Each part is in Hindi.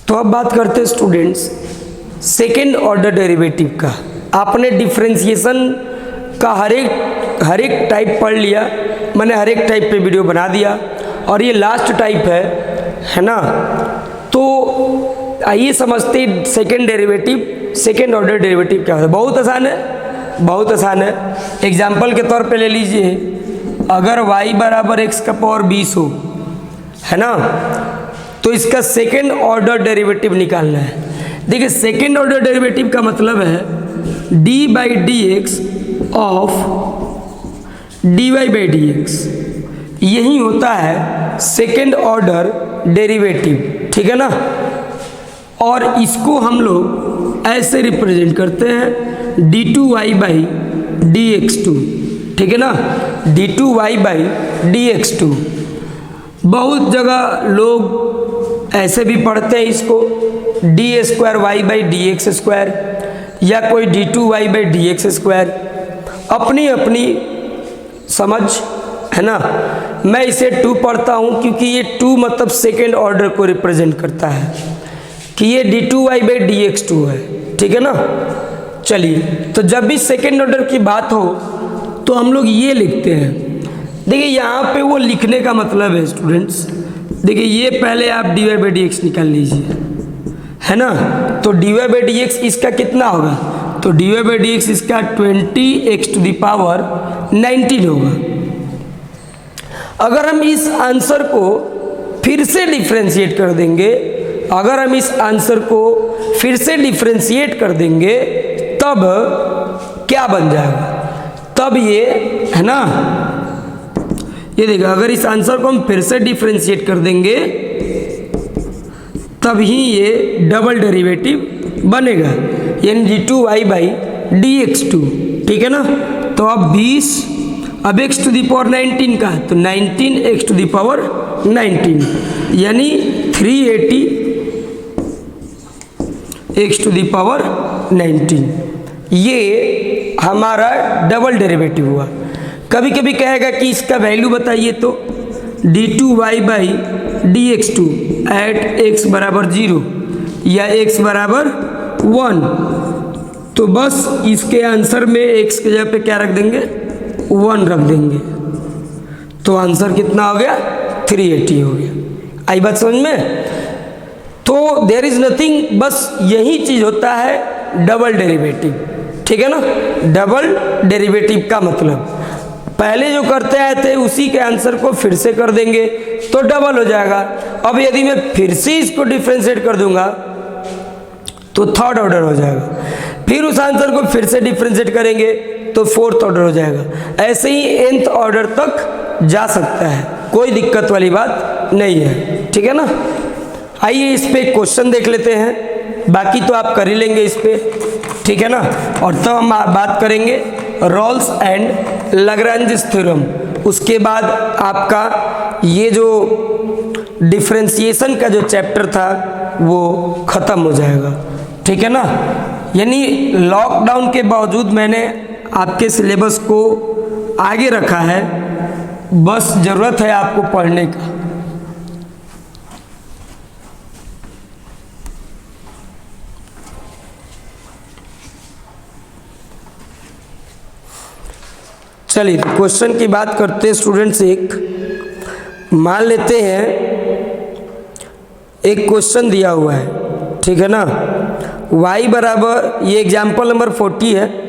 तो अब बात करते हैं स्टूडेंट्स सेकेंड ऑर्डर डेरिवेटिव का। आपने डिफरेंशिएशन का हर एक टाइप पढ़ लिया, मैंने हर एक टाइप पे वीडियो बना दिया और ये लास्ट टाइप है ना। तो आइए समझते हैं सेकेंड ऑर्डर डेरिवेटिव क्या होता है। बहुत आसान है। एग्जाम्पल के तौर पे ले लीजिए, अगर y बराबर x का पावर 20 हो, है ना, तो इसका सेकेंड ऑर्डर डेरिवेटिव निकालना है। देखिए सेकेंड ऑर्डर डेरिवेटिव का मतलब है d by d x of d y by d x, यही होता है सेकेंड ऑर्डर डेरिवेटिव, ठीक है ना। और इसको हम लोग ऐसे रिप्रेजेंट करते हैं d two y by d x two, ठीक है ना, d two y by d x two. बहुत जगह लोग ऐसे भी पढ़ते हैं इसको d square y by d x square, या कोई d two y by d x square, अपनी अपनी समझ, है ना। मैं इसे 2 पढ़ता हूँ क्योंकि ये 2 मतलब सेकेंड ऑर्डर को रिप्रेजेंट करता है कि ये d two y by d x two है, ठीक है ना। चलिए, तो जब भी सेकेंड ऑर्डर की बात हो तो हम लोग ये लिखते हैं। देखिए यहाँ पे वो लिखने का मतलब है स्टूडेंट्स, देखिए ये पहले आप d y by d x निकाल लीजिए, है ना। तो d y by d x इसका कितना होगा, तो d y by d x इसका 20x टू द पावर 19 होगा। अगर हम इस आंसर को फिर से डिफ्रेंशिएट कर देंगे, तब क्या बन जाएगा, तब ये, है ना, ये देखिए अगर इस आंसर को हम फिर से डिफ्रेंशिएट कर देंगे तब ही ये डबल डेरिवेटिव बनेगा, यानी d two y by d x two, ठीक है ना। तो अब 20, अब x टू दी पावर 19 का, तो 19x टू दी पावर 19, यानी 380 x टू दी पावर 19, ये हमारा डबल डेरिवेटिव हुआ। कभी कभी कहेगा कि इसका वैल्यू बताइए, तो d two y by d x two at x बराबर 0 या x बराबर 1, तो बस इसके आंसर में x के जगह पे क्या रख देंगे, 1 रख देंगे, तो आंसर कितना हो गया, 380 हो गया। आई बात समझ में। तो देयर इज नथिंग, बस यही चीज होता है डबल डेरिवेटिव, ठीक है ना। डबल डेरिवेटिव का मतलब पहले जो करते आए थे उसी के आंसर को फिर से कर देंगे तो डबल हो जाएगा। अब यदि मैं फिर से इसको डिफ्रेंशिएट कर दूंगा तो थर्ड ऑर्डर हो जाएगा, फिर उस आंसर को फिर से डिफ्रेंशिएट करेंगे तो फोर्थ ऑर्डर हो जाएगा। ऐसे ही nth ऑर्डर तक जा सकता है, कोई दिक्कत वाली बात नहीं है, ठीक है ना। आइए इस पे क्वेश्चन देख लेते हैं, बाकी तो आप कर ही लेंगे इस पे, ठीक है ना। और तब हम बात करेंगे रॉल्स एंड लाग्रांज थ्योरम। उसके बाद आपका ये जो डिफरेंशिएशन का जो चैप्टर था वो ख़त्म हो जाएगा, ठीक है ना। यानी लॉकडाउन के बावजूद मैंने आपके सिलेबस को आगे रखा है, बस ज़रूरत है आपको पढ़ने का। चलिए क्वेश्चन की बात करते हैं स्टूडेंट्स। एक मान लेते हैं एक क्वेश्चन दिया हुआ है, ठीक है ना। y बराबर, ये एग्जाम्पल नंबर 40 है,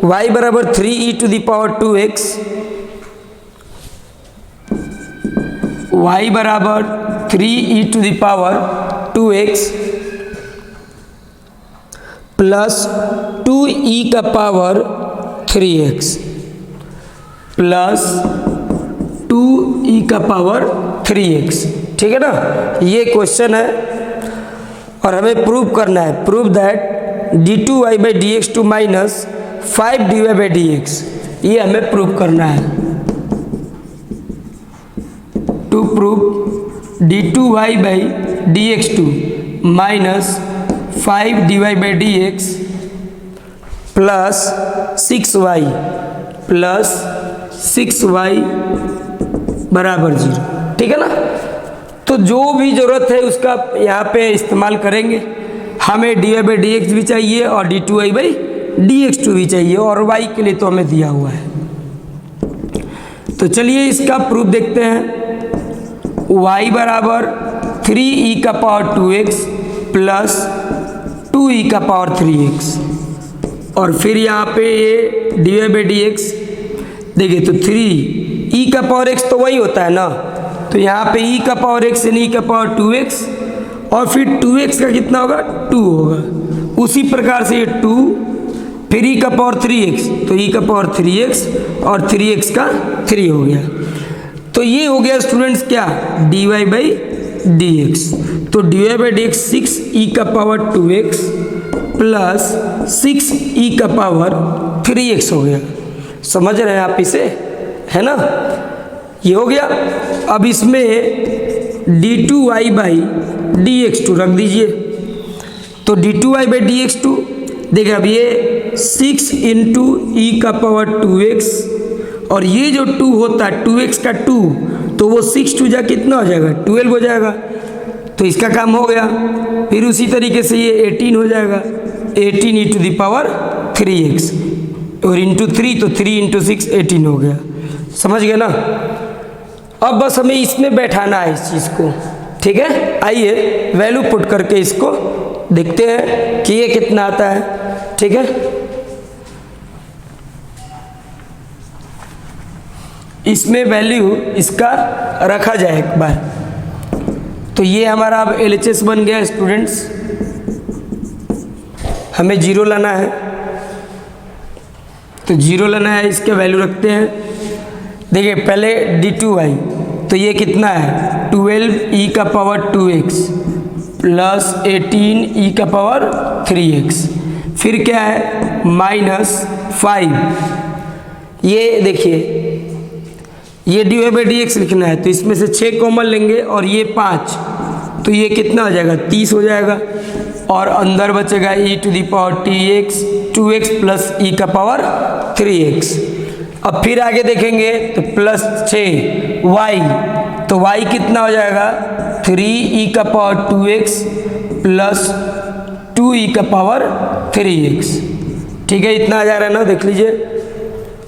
y बराबर 3e to the power 2x, y बराबर 3e to the power 2x plus 2e का पावर 3x प्लस 2e का पावर 3x, ठीक है ना। ये क्वेश्चन है और हमें प्रूव करना है, prove that d two y by d x two minus 5 d y by d x, ये हमें प्रूव करना है। To prove d two y by d x two minus 5 d y by d x plus 6y plus 6y बराबर 0, ठीक है ना। तो जो भी ज़रूरत है उसका यहाँ पे इस्तेमाल करेंगे। हमें dy/dx भी चाहिए और d2y/dx2 भी चाहिए, और y के लिए तो हमें दिया हुआ है। तो चलिए इसका प्रूफ देखते हैं। y बराबर 3e⁻²x प्लस 2e⁻3x, और फिर यहाँ पे ये dy/dx देखिए, तो 3e⁻x तो वही होता है ना, तो यहाँ पे e⁻x यानी e⁻2x, और फिर 2x का कितना होगा, 2 होगा। उसी प्रकार से ये 2, फिर e⁻3x, तो e⁻3x और 3x का 3 हो गया। तो ये हो गया स्टूडेंट्स क्या, dy/dx। तो dy/dx 6e⁻2x प्लस 6e⁻3x हो गया। समझ रहे हैं आप इसे, है ना, ये हो गया। अब इसमें d2y/dx2 रख दीजिए। तो d2y/dx2 देखिए, अब ये 6 × e⁻2x, और ये जो 2 होता है 2x का 2, तो वो 6 × 2 जा कितना हो जाएगा, 12 हो जाएगा। तो इसका काम हो गया। फिर उसी तरीके से ये 18 हो जाएगा, 18e⁻3x, और इंटू 3, तो 3 × 6 18 हो गया। समझ गए ना। अब बस हमें इसमें बैठाना है इस चीज़ को, ठीक है। आइए वैल्यू पुट करके इसको देखते हैं कि ये कितना आता है, ठीक है। इसमें वैल्यू इसका रखा जाए एक बार। तो ये हमारा अब LHS बन गया स्टूडेंट्स। हमें 0 लाना है, तो 0 लाना है, इसके वैल्यू रखते हैं। देखिए पहले d2y, तो ये कितना है, 12e⁻2x प्लस 18e⁻3x, फिर क्या है -5। ये देखिए, ये dy/dx लिखना है, तो इसमें से 6 कॉमन लेंगे, और ये 5, तो ये कितना हो जाएगा, 30 हो जाएगा। और अंदर बचेगा e⁻2x 2x प्लस e⁻3x। अब फिर आगे देखेंगे तो प्लस 6y, तो y कितना हो जाएगा, 3e⁻2x प्लस 2e⁻3x। ठीक है, इतना आ जा रहा है ना, देख लीजिए।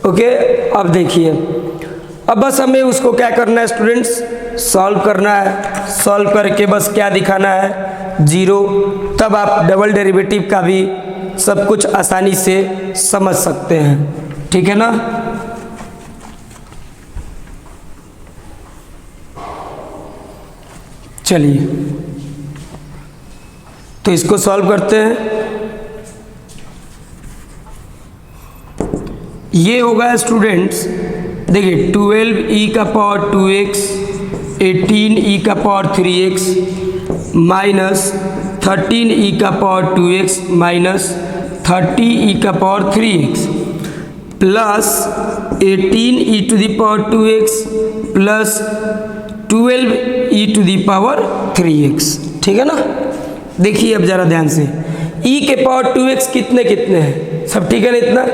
ओके, अब देखिए, अब बस हमें उसको क्या करना है स्टूडेंट्स, सॉल्व करना है। सॉल्व करके बस क्या दिखाना है, 0। तब आप डबल डेरिवेटिव का भी सब कुछ आसानी से समझ सकते हैं, ठीक है ना। चलिए, तो इसको सॉल्व करते हैं। ये होगा स्टूडेंट्स, देखिए 12e⁻2x 18e⁻3x minus 13e⁻2x minus 30e⁻3x plus 18e⁻2x plus 12e⁻3x। ठीक है ना। देखिए अब ज़रा ध्यान से, e⁻2x कितने कितने हैं, सब ठीक है ना। इतना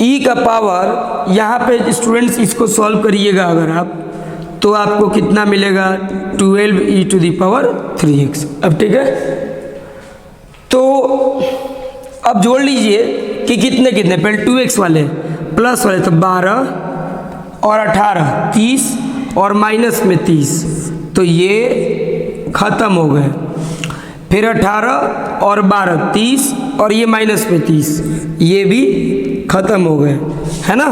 e का पावर, यहाँ पे स्टूडेंट्स इसको सॉल्व करिएगा अगर आप, तो आपको कितना मिलेगा, 12e⁻3x। अब ठीक है, तो अब जोड़ लीजिए कि कितने कितने, पहले 2x वाले प्लस वाले, तो 12 और 18 30 और माइनस में 30, तो ये खत्म हो गए। फिर 18 और 12 30 और ये माइनस में 30, ये भी खत्म हो गए, है ना।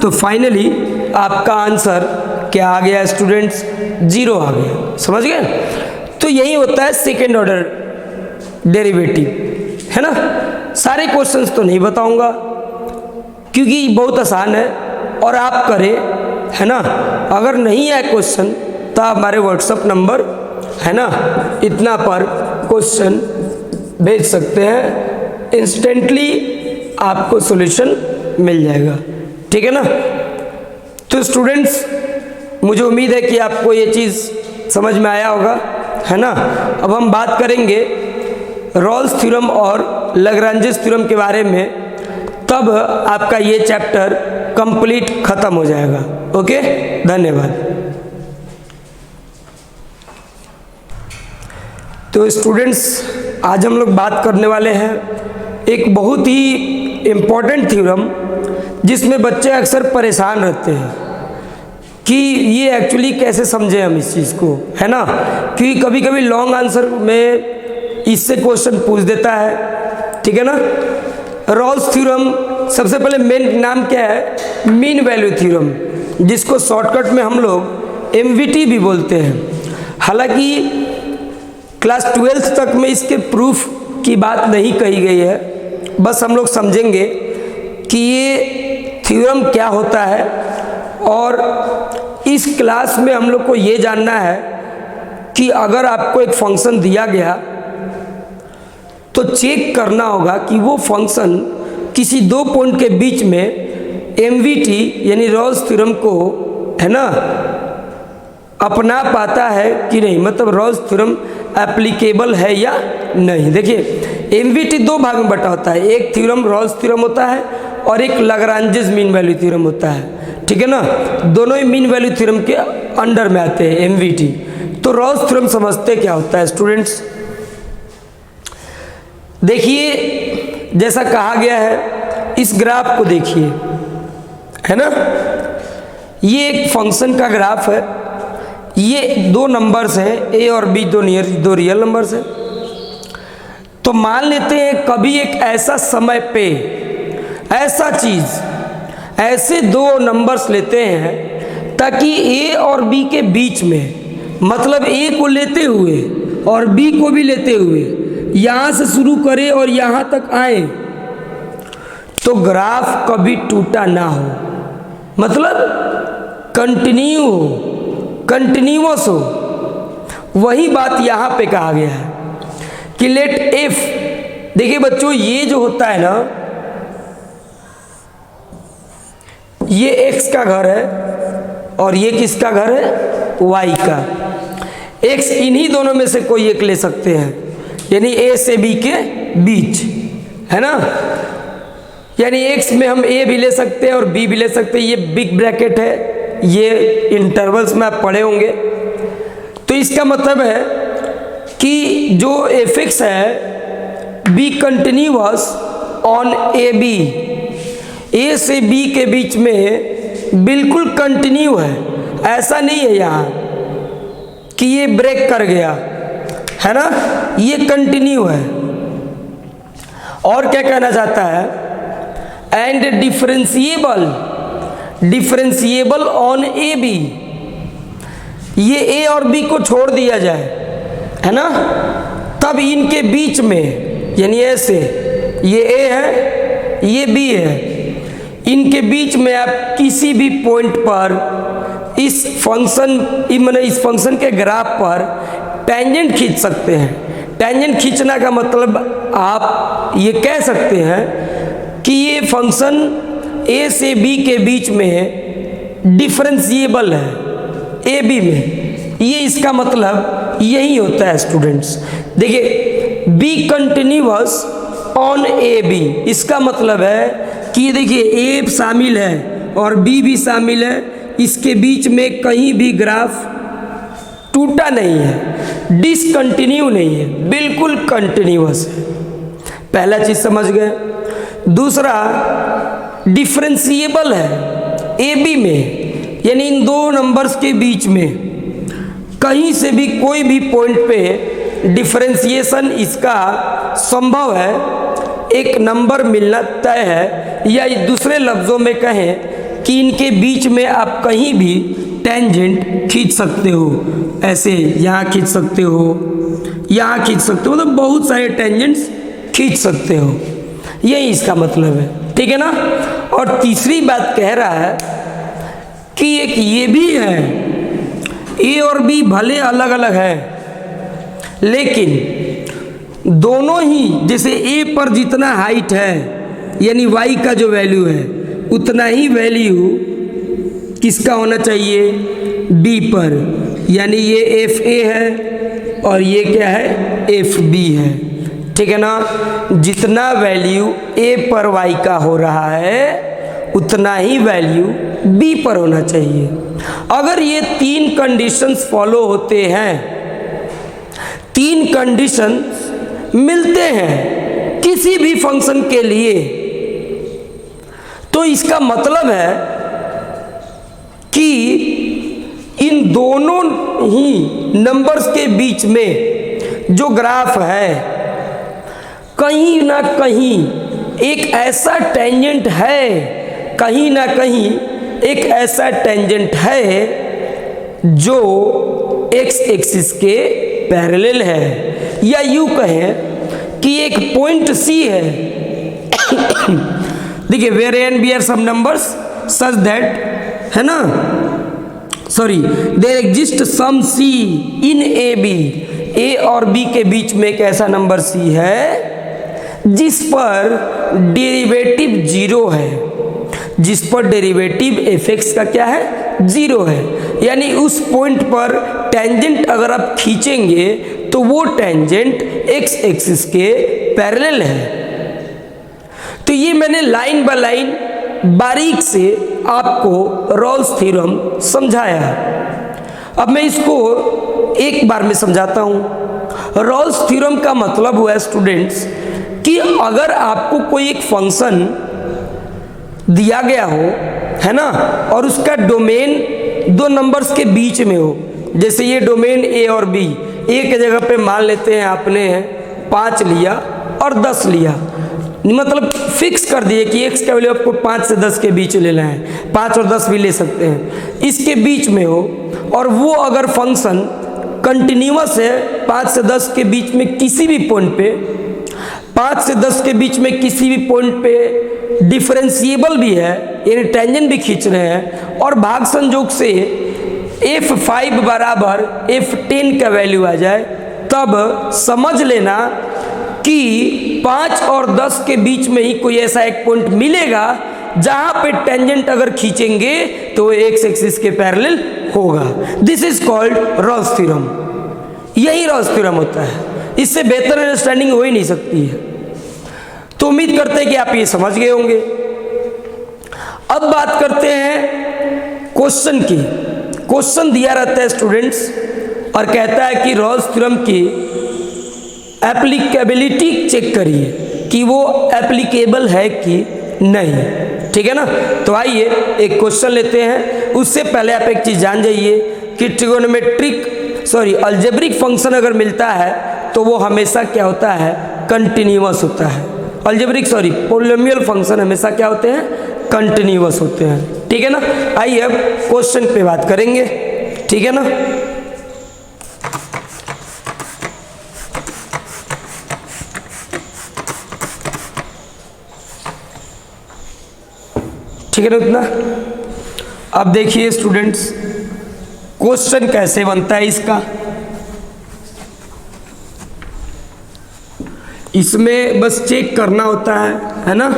तो फाइनली आपका आंसर क्या आ गया स्टूडेंट्स, 0 आ गया। समझ गए। तो यही होता है सेकेंड ऑर्डर डेरिवेटिव, है ना। सारे क्वेश्चंस तो नहीं बताऊंगा क्योंकि बहुत आसान है और आप करें, है ना। अगर नहीं आए क्वेश्चन तो आप हमारे व्हाट्सएप नंबर, है ना, इतना पर क्वेश्चन भेज सकते हैं, इंस्टेंटली आपको सॉल्यूशन मिल जाएगा। ठीक है ना। तो स्टूडेंट्स, मुझे उम्मीद है कि आपको ये चीज़ समझ में आया होगा, है ना। अब हम बात करेंगे रॉल्स थ्योरम और लैग्रांजेस थ्योरम के बारे में, तब आपका ये चैप्टर कंप्लीट खत्म हो जाएगा। ओके, धन्यवाद। तो स्टूडेंट्स, आज हम लोग बात करने वाले हैं एक बहुत ही इम्पोर्टेंट थ्योरम जिसमें बच्चे अक्सर परेशान रहते हैं कि ये एक्चुअली कैसे समझें हम इस चीज़ को, है ना। कि कभी कभी लॉन्ग आंसर में इससे क्वेश्चन पूछ देता है, ठीक है ना। रॉल्स थ्योरम, सबसे पहले मेन नाम क्या है, मीन वैल्यू थ्योरम, जिसको शॉर्टकट में हम लोग MVT भी बोलते हैं। हालांकि क्लास 12th तक में इसके प्रूफ की बात नहीं कही गई है, बस हम लोग समझेंगे कि ये थ्योरम क्या होता है। और इस क्लास में हम लोग को ये जानना है कि अगर आपको एक फंक्शन दिया गया तो चेक करना होगा कि वो फंक्शन किसी दो पॉइंट के बीच में MVT यानी रॉल्स थ्योरम को, है ना, अपना पाता है कि नहीं, मतलब रॉल्स थ्योरम एप्लीकेबल है या नहीं। देखिए MVT दो भाग में बटा होता है, एक थ्योरम रॉल्स थ्योरम होता है और एक लाग्रांजेस मीन वैल्यू थ्योरम होता है, ठीक है ना। दोनों ही मीन वैल्यू थ्योरम के अंडर में आते हैं MVT। तो रॉल्स थ्योरम समझते क्या होता है स्टूडेंट्स। देखिए जैसा कहा गया है, इस ग्राफ को देखिए, है ना। ये एक फंक्शन का ग्राफ है, ये दो नंबर्स हैं A और B, दो रियल नंबर्स हैं। तो मान लेते हैं कभी एक ऐसा समय पे ऐसा चीज़, ऐसे दो नंबर्स लेते हैं ताकि A और B के बीच में, मतलब A को लेते हुए और B को भी लेते हुए यहाँ से शुरू करें और यहाँ तक आए तो ग्राफ कभी टूटा ना हो, मतलब कंटिन्यू हो, कंटिन्यूअस हो। वही बात यहाँ पे कहा गया है कि लेट F, देखिए बच्चों ये जो होता है ना, ये X का घर है और ये किसका घर है, Y का। X इन्हीं दोनों में से कोई एक ले सकते हैं, यानी A से B के बीच, है ना। यानी X में हम A भी ले सकते हैं और B भी ले सकते हैं। ये बिग ब्रैकेट है, ये इंटरवल्स में आप पढ़े होंगे। तो इसका मतलब है कि जो fx है B continuous on AB, A से B के बीच में बिल्कुल कंटिन्यू है, ऐसा नहीं है यहाँ कि ये ब्रेक कर गया, है ना, ये कंटिन्यू है। और क्या कहना चाहता है, एंड डिफरेंशिएबल ऑन AB, ये A और B को छोड़ दिया जाए, है ना, तब इनके बीच में, यानी ऐसे ये A है ये B है, इनके बीच में आप किसी भी पॉइंट पर इस फंक्शन के ग्राफ पर टेंजेंट खींच सकते हैं। टेंजेंट खींचना का मतलब आप ये कह सकते हैं कि ये फंक्शन A से B के बीच में डिफरेंशिएबल है AB में, ये इसका मतलब यही होता है स्टूडेंट्स। देखिए B कंटिन्यूअस ऑन AB, इसका मतलब है कि देखिए A शामिल है और B भी शामिल है, इसके बीच में कहीं भी ग्राफ टूटा नहीं है, डिसकंटिन्यू नहीं है, बिल्कुल कंटिन्यूअस है। पहला चीज समझ गए। दूसरा, डिफरेंशिएबल है AB में, यानी इन दो नंबर्स के बीच में कहीं से भी कोई भी पॉइंट पे डिफरेंशिएशन इसका संभव है, एक नंबर मिलना तय है, या दूसरे लफ्ज़ों में कहें कि इनके बीच में आप कहीं भी टेंजेंट खींच सकते हो, ऐसे यहाँ खींच सकते हो, यहाँ खींच सकते हो, मतलब बहुत सारे टेंजेंट्स खींच सकते हो, यही इसका मतलब है, ठीक है ना। और तीसरी बात कह रहा है कि एक ये भी है, A और B भले अलग अलग है लेकिन दोनों ही, जैसे A पर जितना हाइट है यानी Y का जो वैल्यू है उतना ही वैल्यू किसका होना चाहिए, B पर, यानी ये FA है और ये क्या है, FB है, ठीक है ना। जितना वैल्यू A पर Y का हो रहा है उतना ही वैल्यू B पर होना चाहिए। अगर ये तीन कंडीशंस फॉलो होते हैं, तीन कंडीशन मिलते हैं किसी भी फंक्शन के लिए, तो इसका मतलब है कि इन दोनों ही नंबर्स के बीच में जो ग्राफ है कहीं ना कहीं एक ऐसा टेंजेंट है, कहीं ना कहीं एक ऐसा टेंजेंट है जो एक्स एक्सिस के पैरेलल है, या यूं कहें कि एक पॉइंट सी है। देखिए where A and B are some numbers such that, है ना, sorry, there exist some C in A B, A और बी के बीच में एक ऐसा नंबर सी है जिस पर डेरिवेटिव जीरो है, जिस पर डेरिवेटिव एफ एक्स का क्या है, जीरो है। यानी उस पॉइंट पर टेंजेंट अगर आप खींचेंगे तो वो टेंजेंट एक्स एक्सिस के पैरेलल है। तो ये मैंने लाइन बाय लाइन बारीक से आपको रॉल्स थ्योरम समझाया। अब मैं इसको एक बार में समझाता हूँ। रॉल्स थ्योरम का मतलब हुआ है स्टूडेंट्स कि अगर आपको कोई एक फंक्शन दिया गया हो, है ना, और उसका डोमेन दो नंबर्स के बीच में हो, जैसे ये डोमेन ए और बी, ए के जगह पे मान लेते हैं आपने 5 लिया और 10 लिया, मतलब फिक्स कर दिए कि एक्स का वैल्यू आपको 5 से 10 के बीच लेना है, 5 और 10 भी ले सकते हैं, इसके बीच में हो, और वो अगर फंक्शन कंटिन्यूअस है 5 से 10 के बीच में किसी भी पॉइंट पे, 5 से 10 के बीच में किसी भी पॉइंट पे डिफरेंशिएबल भी है, यानी टेंजेंट भी खींच रहे हैं, और भाग संयोग से f5 बराबर f10 का वैल्यू आ जाए, तब समझ लेना कि 5 और 10 के बीच में ही कोई ऐसा एक पॉइंट मिलेगा जहां पे टेंजेंट अगर खींचेंगे तो एक्स एक्सिस के पैरेलल होगा। This is called Rolle's theorem. यही रॉल्स थ्योरम होता है, इससे बेहतर अंडरस्टैंडिंग हो ही नहीं सकती है। तो उम्मीद करते हैं कि आप ये समझ गए होंगे। अब बात करते हैं क्वेश्चन की। क्वेश्चन दिया रहता है स्टूडेंट्स और कहता है कि रॉल्स थ्योरम की एप्लीकेबिलिटी चेक करिए कि वो एप्लीकेबल है कि नहीं, ठीक है ना। तो आइए एक क्वेश्चन लेते हैं। उससे पहले आप एक चीज जान जाइए कि अलजेब्रिक फंक्शन अगर मिलता है तो वो हमेशा क्या होता है, कंटिन्यूअस होता है। पॉलिनोमियल फंक्शन हमेशा क्या होते हैं, कंटिन्यूअस होते हैं, ठीक है ना। आइए अब क्वेश्चन पे बात करेंगे, ठीक है ना। ठीक है ना उतना। अब देखिए स्टूडेंट्स क्वेश्चन कैसे बनता है इसका। इसमें बस चेक करना होता है ना।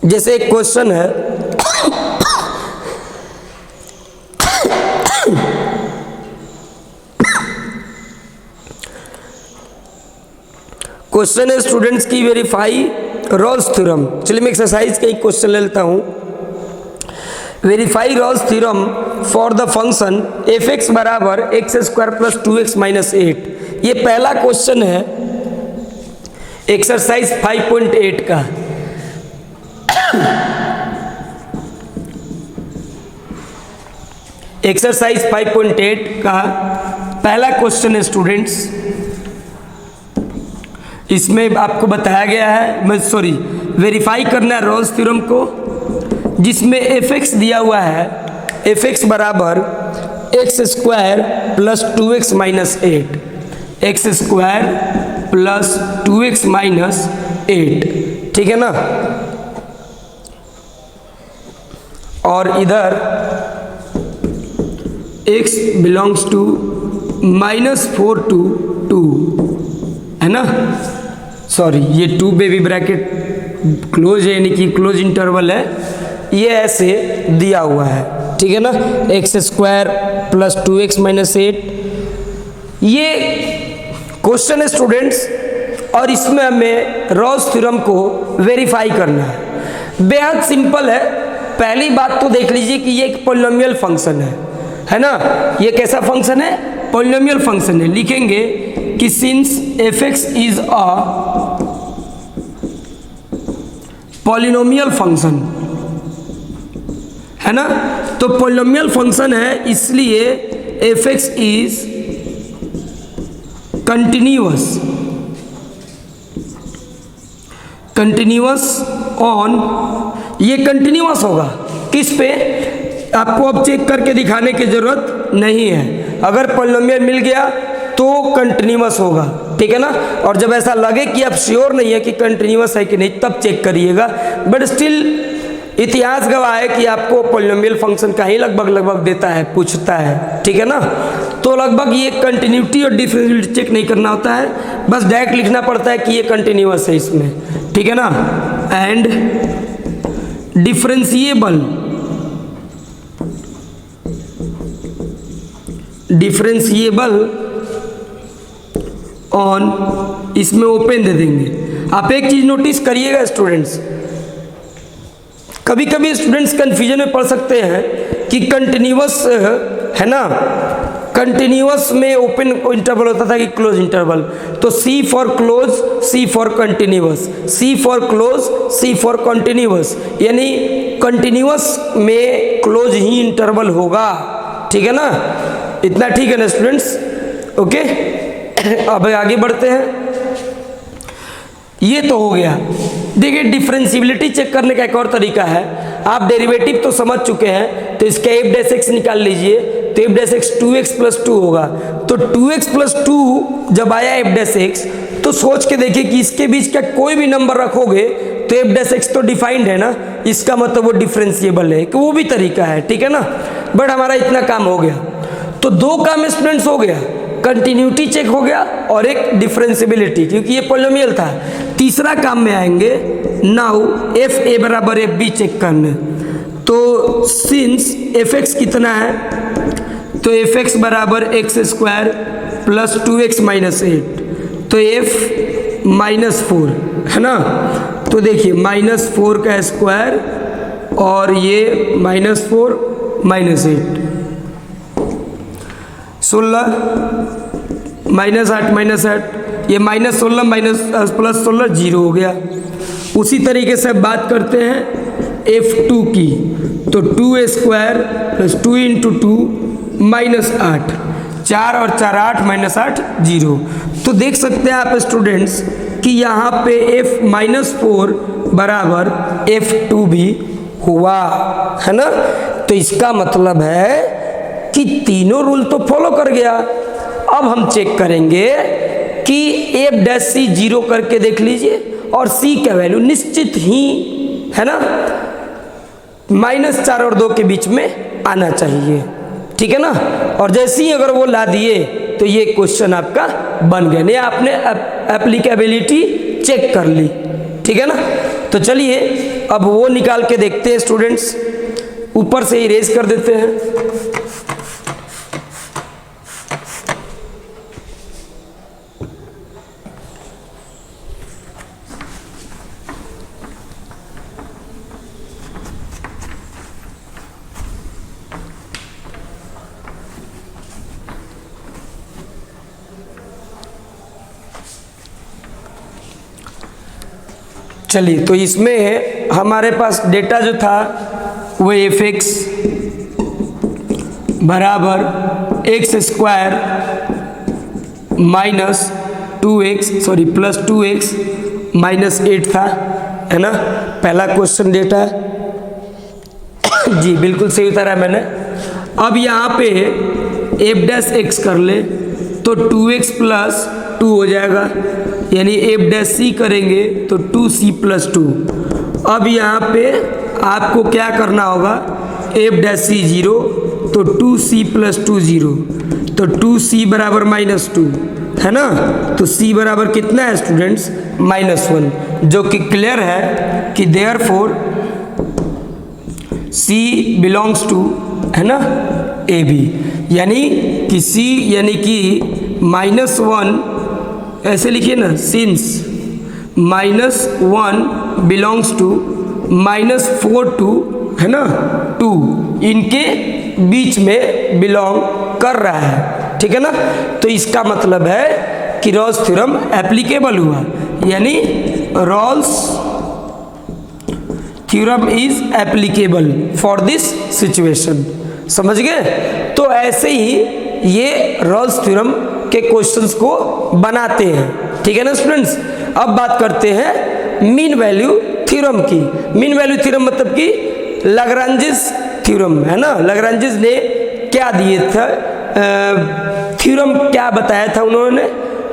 जैसे एक क्वेश्चन है क्वेश्चन है स्टूडेंट्स की वेरीफाई रॉल्स थ्योरम। चलिए मैं एक्सरसाइज का एक क्वेश्चन ले लेता हूं। Verify Rolle's theorem for the function F X बराबर X square plus 2x minus 8। ये पहला क्वेश्चन है एक्सरसाइज 5.8 का। एक्सरसाइज 5.8 का पहला क्वेश्चन है स्टूडेंट्स। इसमें आपको बताया गया है, वेरीफाई करना है रॉल्स थ्योरम को, जिसमें एफ एक्स दिया हुआ है, एफ एक्स बराबर X square plus 2x minus 8, x square plus 2x minus 8, ठीक है ना। और इधर x बिलोंग्स टू -4 to 2, है ना। ये 2 बेबी ब्रैकेट क्लोज है, यानी कि क्लोज इंटरवल है, ये ऐसे दिया हुआ है, ठीक है ना। X square plus 2x minus 8। ये क्वेश्चन है स्टूडेंट्स और इसमें हमें रॉस थ्योरम को वेरीफाई करना है। बेहद सिंपल है। पहली बात तो देख लीजिए कि ये एक पॉलिनोमियल फंक्शन है ना। ये कैसा फंक्शन है? पॉलिनोमियल फंक्शन है। लिखेंगे कि since f(x) is a polynomial function, है ना। तो पॉलिनोमियल फंक्शन है, इसलिए f(x) इज कंटिन्यूअस ऑन, ये कंटिन्यूअस होगा किस पे? आपको अब चेक करके दिखाने की जरूरत नहीं है। अगर पॉलिनोमियल मिल गया तो कंटिन्यूअस होगा, ठीक है ना। और जब ऐसा लगे कि आप श्योर नहीं है कि कंटिन्यूअस है कि नहीं, तब चेक करिएगा। बट स्टिल इतिहास गवाह है कि आपको पॉलिनोमियल फंक्शन का ही लगभग देता है, पूछता है, ठीक है ना। तो लगभग ये कंटिन्यूटी और डिफरेंशिएबिलिटी चेक नहीं करना होता है, बस डायरेक्ट लिखना पड़ता है कि ये कंटिन्यूअस है इसमें, ठीक है ना। एंड डिफरेंशिएबल ऑन, इसमें ओपन दे देंगे। आप एक चीज नोटिस करिएगा स्टूडेंट्स, कभी कभी स्टूडेंट्स कंफ्यूजन में पड़ सकते हैं कि कंटिन्यूअस है ना, कंटिन्यूअस में ओपन इंटरवल होता था कि क्लोज इंटरवल। तो C for close, C for continuous, C for close, C for continuous, यानी कंटिन्यूअस में क्लोज ही इंटरवल होगा, ठीक है ना। इतना ठीक है ना स्टूडेंट्स? ओके, अब आगे बढ़ते हैं। ये तो हो गया। देखिए डिफरेंशिएबिलिटी चेक करने का एक और तरीका है। आप डेरिवेटिव तो समझ चुके हैं, तो इसका f' निकाल लीजिए। तो f' 2x + 2 होगा। तो 2x + 2 जब आया f', तो सोच के देखिए कि इसके बीच का कोई भी नंबर रखोगे तो f' तो डिफाइंड है ना, इसका मतलब वो डिफरेंशिएबल है, कि वो भी तरीका है, ठीक है ना। बट हमारा इतना काम हो गया। तो दो काम स्टूडेंट्स हो गया, कंटिन्यूटी चेक हो गया और एक डिफरेंशिएबिलिटी, क्योंकि ये पॉलिनोमियल था। तीसरा काम में आएंगे नाउ fa बराबर fb चेक करने। तो सिंस fx कितना है, तो fx बराबर x² + 2x - 8, तो f -4 है ना। तो देखिए -4 का स्क्वायर और ये -4 - 8, 16 -8 -8, ये -16 +16 0 हो गया। उसी तरीके से बात करते हैं f2 की। तो 2² + 2 × 2 -8, 4 और 4 8 -8 0। तो देख सकते हैं आप स्टूडेंट्स कि यहाँ पे f-4 बराबर f2 भी हुआ, है ना। तो इसका मतलब है कि तीनों रूल तो फॉलो कर गया। अब हम चेक करेंगे कि f' 0 करके देख लीजिए, और c का वैल्यू निश्चित ही, है ना, -4 और 2 के बीच में आना चाहिए, ठीक है ना। और जैसे ही अगर वो ला दिए तो ये क्वेश्चन आपका बन गया, नहीं आपने एप्लीकेबिलिटी चेक कर ली, ठीक है ना। तो चलिए अब वो निकाल के देखते हैं स्टूडेंट्स। ऊपर से इरेज कर देते हैं। चलिए, तो इसमें हमारे पास डेटा जो था वो f(x) बराबर x² +2x -8 था, है ना। पहला क्वेश्चन डेटा जी बिल्कुल सही उतारा मैंने। अब यहाँ पे f' कर ले तो 2x + 2 हो जाएगा, यानी f' करेंगे तो 2c + 2। अब यहाँ पे आपको क्या करना होगा, f' 0 तो 2c + 2 0, तो 2c बराबर -2, है ना। तो c बराबर कितना है स्टूडेंट्स, -1, जो कि क्लियर है कि देयरफॉर c बिलोंग्स टू, है ना, AB, यानी कि c यानी कि -1 ऐसे लिखिए ना, सिंस -1 बिलोंग्स टू -4 टू, है ना, 2 इनके बीच में बिलोंग कर रहा है, ठीक है ना। तो इसका मतलब है कि रॉल्स थ्योरम एप्लीकेबल हुआ, यानी Rolle's theorem is applicable for this situation. समझ गए? तो ऐसे ही ये रॉल्स थ्योरम के क्वेश्चंस को बनाते हैं, ठीक है ना स्टूडेंट्स। अब बात करते हैं मीन वैल्यू थ्योरम की। मीन वैल्यू थ्योरम मतलब कि लाग्रांजिस थ्योरम, है ना। लाग्रांजिस ने क्या दिए था, थ्योरम क्या बताया था उन्होंने,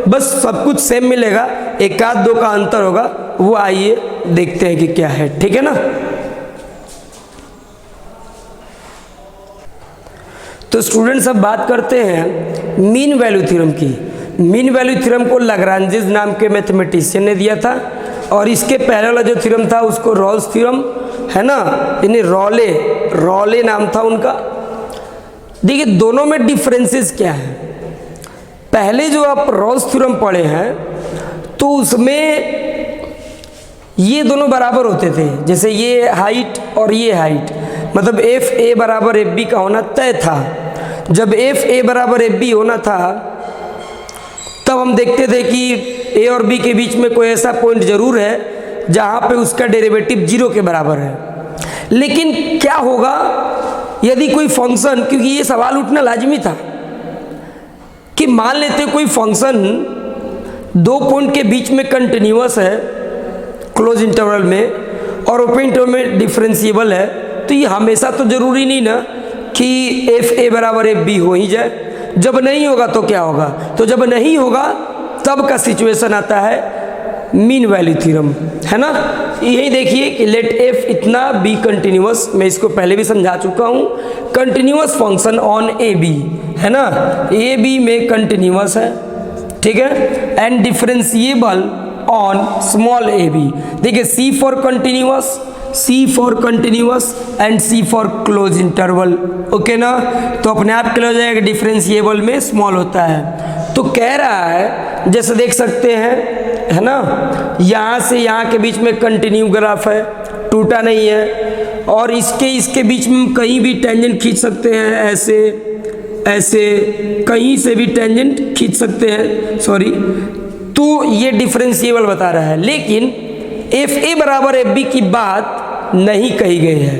बस सब कुछ सेम मिलेगा, एक आध दो का अंतर होगा, वो आइए देखते हैं कि क्या है, ठीक है ना। तो स्टूडेंट्स अब बात करते हैं मीन वैल्यू थ्योरम की। मीन वैल्यू थ्योरम को लाग्रांजिस नाम के मैथमेटिशियन ने दिया था, और इसके पहले वाला जो थ्योरम था उसको रॉल्स थ्योरम, है ना, यानी रॉले नाम था उनका। देखिए दोनों में डिफरेंसेस क्या है। पहले जो आप रॉल्स थ्योरम पढ़े हैं तो उसमें ये दोनों बराबर होते थे, जैसे ये हाइट और ये हाइट, मतलब एफ ए बराबर एफ बी का होना तय था। जब एफ ए बराबर एफ बी होना था तब हम देखते थे कि ए और बी के बीच में कोई ऐसा पॉइंट जरूर है जहाँ पे उसका डेरिवेटिव 0 के बराबर है। लेकिन क्या होगा यदि कोई फंक्शन, क्योंकि ये सवाल उठना लाजमी था कि मान लेते कोई फंक्शन 2 पॉइंट के बीच में कंटिन्यूअस है क्लोज इंटरवल में, और ओपन इंटरवल में डिफरेंशिएबल है, तो ये हमेशा तो जरूरी नहीं ना कि एफ ए बराबर एफ बी हो ही जाए। जब नहीं होगा तो क्या होगा, तो जब नहीं होगा तब का सिचुएशन आता है मीन वैल्यू थ्योरम, है ना। यही देखिए कि लेट एफ इतना बी कंटिन्यूअस, मैं इसको पहले भी समझा चुका हूँ, continuous function on A B, है ना, ए बी में कंटिन्यूअस है, ठीक है, and differentiable on small A B. देखिए C for continuous, C for continuous and C for close interval, okay ना। तो अपने आप क्लियर हो जाएगा, डिफरेंशिएबल में स्मॉल होता है। तो कह रहा है, जैसे देख सकते हैं, है ना, यहाँ से यहाँ के बीच में कंटिन्यू ग्राफ है, टूटा नहीं है, और इसके बीच में कहीं भी टेंजेंट खींच सकते हैं, ऐसे ऐसे कहीं से भी टेंजेंट खींच सकते हैं, सॉरी। तो ये डिफरेंशिएबल बता रहा है, लेकिन एफ ए बराबर एफ बी की बात नहीं कही गई है।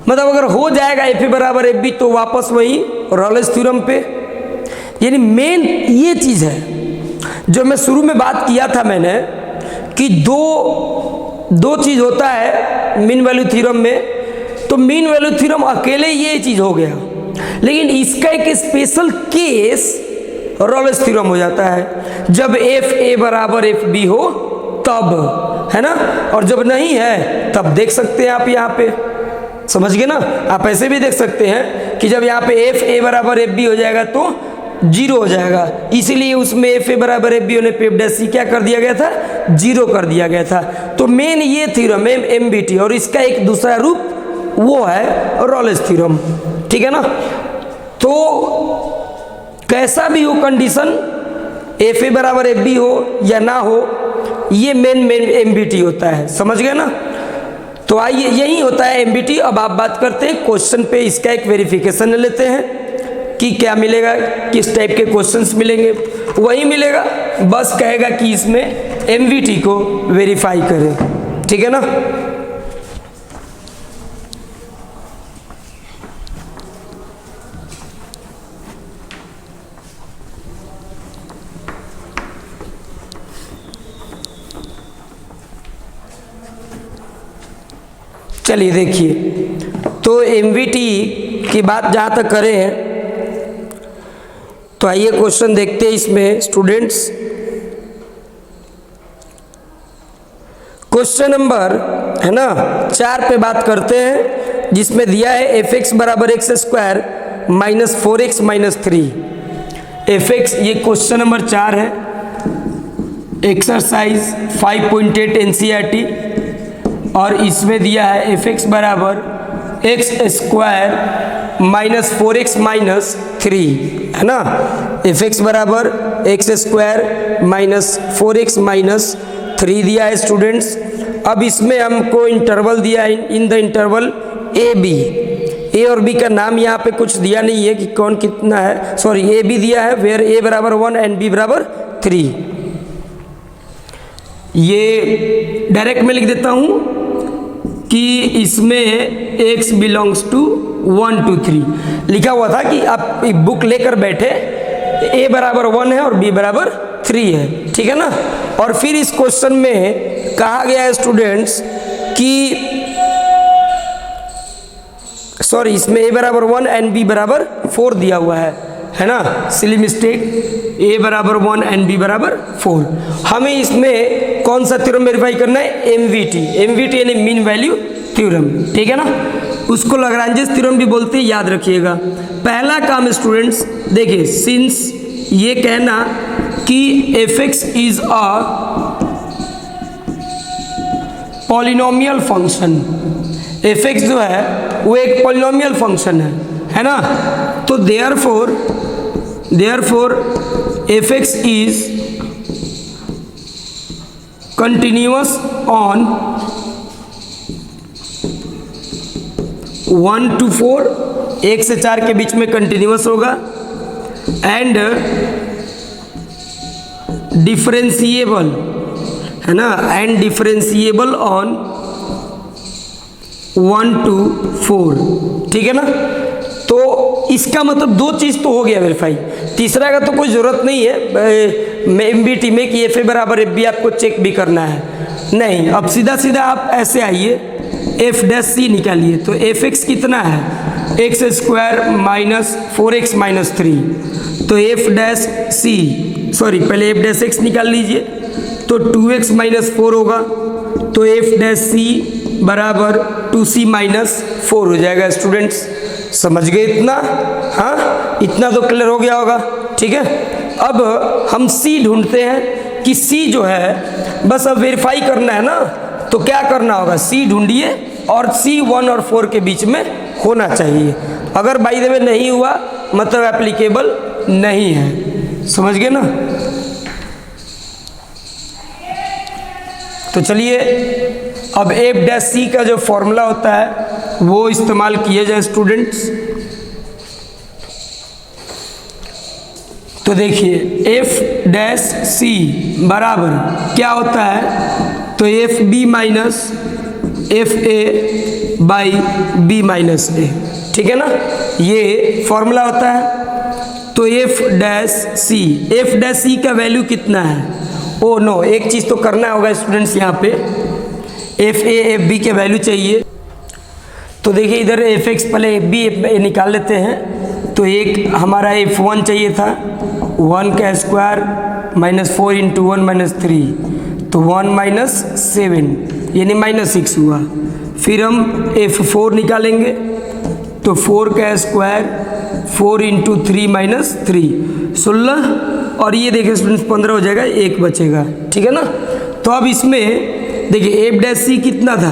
मतलब अगर हो जाएगा एफ ए बराबर एफ बी तो वापस वही रॉल्स थ्योरम पे, यानी मेन ये चीज़ है जो मैं शुरू में बात किया था मैंने कि दो चीज़ होता है मीन वैल्यू थ्योरम में। तो मीन वैल्यू थ्योरम अकेले ये चीज़ हो गया, लेकिन इसका एक स्पेशल केस रॉल्स थ्योरम हो जाता है जब एफ ए बराबर एफ बी हो तब, है ना। और जब नहीं है तब देख सकते हैं आप यहाँ पे, समझ गए ना। आप ऐसे भी देख सकते हैं कि जब यहाँ पे एफ ए बराबर एफ बी हो जाएगा तो 0 हो जाएगा, इसीलिए उसमें एफ ए बराबर एफ बी होने पे एफ डैश सी क्या कर दिया गया था, 0 कर दिया गया था। तो मेन ये थ्योरम एम बी टी, और इसका एक दूसरा रूप वो है रॉल्स थ्योरम, ठीक है ना। तो कैसा भी हो कंडीशन, एफ ए बराबर एफ बी हो या ना हो, ये मेन एम बी टी होता है, समझ गए ना। तो आइए यही होता है एम बी टी। अब आप बात करते हैं क्वेश्चन पे, इसका एक वेरिफिकेशन लेते हैं कि क्या मिलेगा, किस टाइप के क्वेश्चंस मिलेंगे। वही मिलेगा, बस कहेगा कि इसमें एम बी टी को वेरीफाई करें, ठीक है ना। चलिए देखिए, तो MVT की बात जहाँ तक करें तो आइए क्वेश्चन देखते हैं इसमें स्टूडेंट्स। क्वेश्चन नंबर है ना 4 पे बात करते हैं, जिसमें दिया है fx बराबर X square minus 4x minus 3। fx ये क्वेश्चन नंबर 4 है, एक्सरसाइज 5.8 NCERT, और इसमें दिया है fx बराबर X square minus 4x minus 3, है ना। एफ एक्स बराबर X square minus 4x minus 3 दिया है स्टूडेंट्स। अब इसमें हमको इंटरवल दिया है, in the interval A B. A और बी का नाम यहाँ पे कुछ दिया नहीं है कि कौन कितना है, सॉरी ए बी दिया है, वेयर ए बराबर 1 एंड बी बराबर 3। ये डायरेक्ट में लिख देता हूँ कि इसमें x बिलोंग्स टू 1 to 3 लिखा हुआ था कि आप बुक लेकर बैठे, a बराबर 1 है और b बराबर 3 है, ठीक है ना। और फिर इस क्वेश्चन में कहा गया है स्टूडेंट्स कि सॉरी इसमें a बराबर 1 एंड b बराबर 4 दिया हुआ है ना, सिली मिस्टेक। a बराबर 1 एंड b बराबर 4। हमें इसमें कौन सा थ्योरम वेरीफाई करना है, एमवीटी। एमवीटी यानी मीन वैल्यू थ्योरम, ठीक है ना। उसको लाग्रांजेस थ्योरम भी बोलते हैं, याद रखिएगा। पहला काम स्टूडेंट्स देखिए, सिंस ये कहना कि F x is a polynomial function, F x जो है वो एक पॉलिनोमियल फंक्शन है ना। तो therefore F x is continuous on 1 to 4, 1 से 4 के बीच में कंटिन्यूअस होगा, एंड डिफरेंशिएबल, है ना, एंड डिफरेंशिएबल ऑन 1 to 4, ठीक है ना। तो इसका मतलब दो चीज़ तो हो गया वेरीफाई, तीसरा का तो कोई ज़रूरत नहीं है एमबीटी में कि एफ ए बराबर एफ बी आपको चेक भी करना है, नहीं। अब सीधा सीधा आप ऐसे आइए, एफ डैश सी निकालिए। तो एफ एक्स कितना है, x square minus 4x minus 3। तो एफ डैश सी, सॉरी पहले एफ डैश एक्स निकाल लीजिए, तो 2x माइनस 4 होगा। तो एफ डैश सी बराबर 2c माइनस 4 हो जाएगा। स्टूडेंट्स समझ गए इतना, हाँ इतना तो क्लियर हो गया होगा, ठीक है। अब हम c ढूंढते हैं कि c जो है बस अब वेरीफाई करना है ना, तो क्या करना होगा, c ढूंढिए और c 1 और 4 के बीच में होना चाहिए। अगर बाय द वे नहीं हुआ मतलब एप्लीकेबल नहीं है, समझ गए ना। तो चलिए अब एफ डैश सी का जो फॉर्मूला होता है वो इस्तेमाल किए जाए स्टूडेंट्स। तो देखिए एफ डैश सी बराबर क्या होता है, तो F B minus F A by B minus A, ठीक है ना, ये फॉर्मूला होता है। तो एफ डैश सी का वैल्यू कितना है, ओ नो एक चीज़ तो करना होगा स्टूडेंट्स, यहाँ पे एफ ए एफ बी के वैल्यू चाहिए। तो देखिए इधर एफ एक्स पहले एफ बी निकाल लेते हैं। तो एक हमारा एफ वन चाहिए था, 1 का स्क्वायर माइनस 4 इंटू 1 माइनस 3, तो 1 माइनस 7 यानी माइनस 6 हुआ। फिर हम एफ 4 निकालेंगे, तो 4 का स्क्वायर 4 इंटू 3 माइनस 3 16, और ये देखिए स्टूडेंट्स 15 हो जाएगा, 1 बचेगा, ठीक है ना। तो अब इसमें देखिए एफ डैश सी कितना था,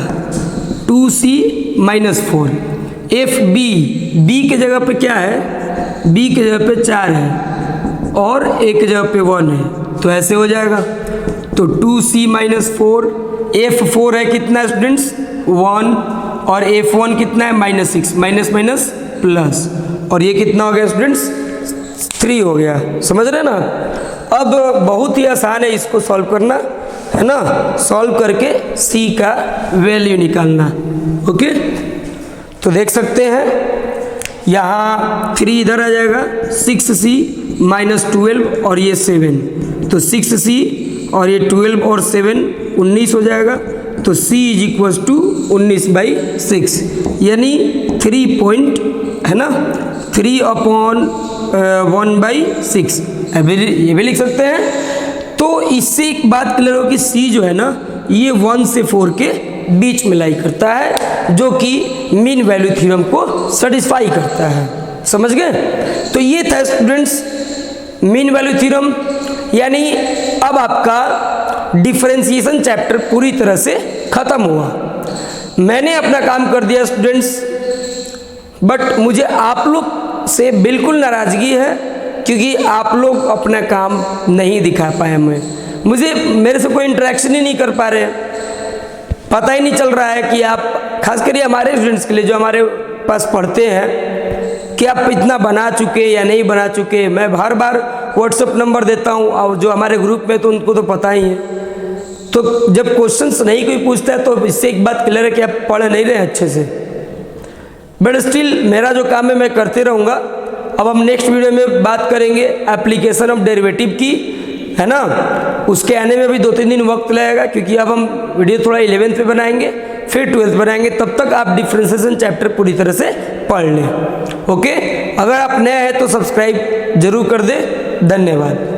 2c माइनस 4। एफ बी के जगह पे क्या है, बी के जगह पे 4 है और ए के जगह पे 1 है, तो ऐसे हो जाएगा। तो 2c माइनस 4, एफ 4 है कितना स्टूडेंट्स 1, और एफ 1 कितना है माइनस 6, माइनस माइनस प्लस, और ये कितना हो गया स्टूडेंट्स 3 हो गया। समझ रहे ना। अब बहुत ही आसान है इसको सॉल्व करना, है ना। सॉल्व करके c का वैल्यू निकालना, ओके। तो देख सकते हैं यहाँ 3 इधर आ जाएगा, 6c माइनस 12 और ये 7, तो 6c और ये 12 और 7 19 हो जाएगा। तो c इज इक्वल्स टू 19/6 यानी 3 पॉइंट, है ना, 3/1/6 ये भी लिख सकते हैं। तो इससे एक बात क्लियर हो कि c जो है ना ये 1 से 4 के बीच में लाई करता है, जो कि मीन वैल्यू थ्योरम को सेटिस्फाई करता है। समझ गए। तो ये था स्टूडेंट्स मीन वैल्यू थ्योरम, यानी अब आपका डिफरेंशिएशन चैप्टर पूरी तरह से खत्म हुआ। मैंने अपना काम कर दिया स्टूडेंट्स, बट मुझे आप लोग से बिल्कुल नाराज़गी है, क्योंकि आप लोग अपना काम नहीं दिखा पाए हमें। मेरे से कोई इंटरेक्शन ही नहीं कर पा रहे हैं, पता ही नहीं चल रहा है कि आप, खास करके हमारे स्टूडेंट्स के लिए जो हमारे पास पढ़ते हैं, कि आप इतना बना चुके या नहीं बना चुके। मैं हर बार व्हाट्सएप नंबर देता हूँ, और जो हमारे ग्रुप में तो उनको तो पता ही है। तो जब क्वेश्चंस नहीं कोई पूछता है तो इससे एक बात क्लियर है कि आप पढ़ नहीं रहे अच्छे से। बट स्टिल मेरा जो काम है मैं करते रहूँगा। अब हम नेक्स्ट वीडियो में बात करेंगे एप्लीकेशन ऑफ डेरिवेटिव की, है ना। उसके आने में भी 2-3 दिन वक्त लगेगा, क्योंकि अब हम वीडियो थोड़ा 11th पे बनाएंगे, फिर 12th बनाएंगे। तब तक आप डिफरेंशिएशन चैप्टर पूरी तरह से पढ़ लें। ओके, अगर आप नए हैं तो सब्सक्राइब जरूर कर दें। धन्यवाद।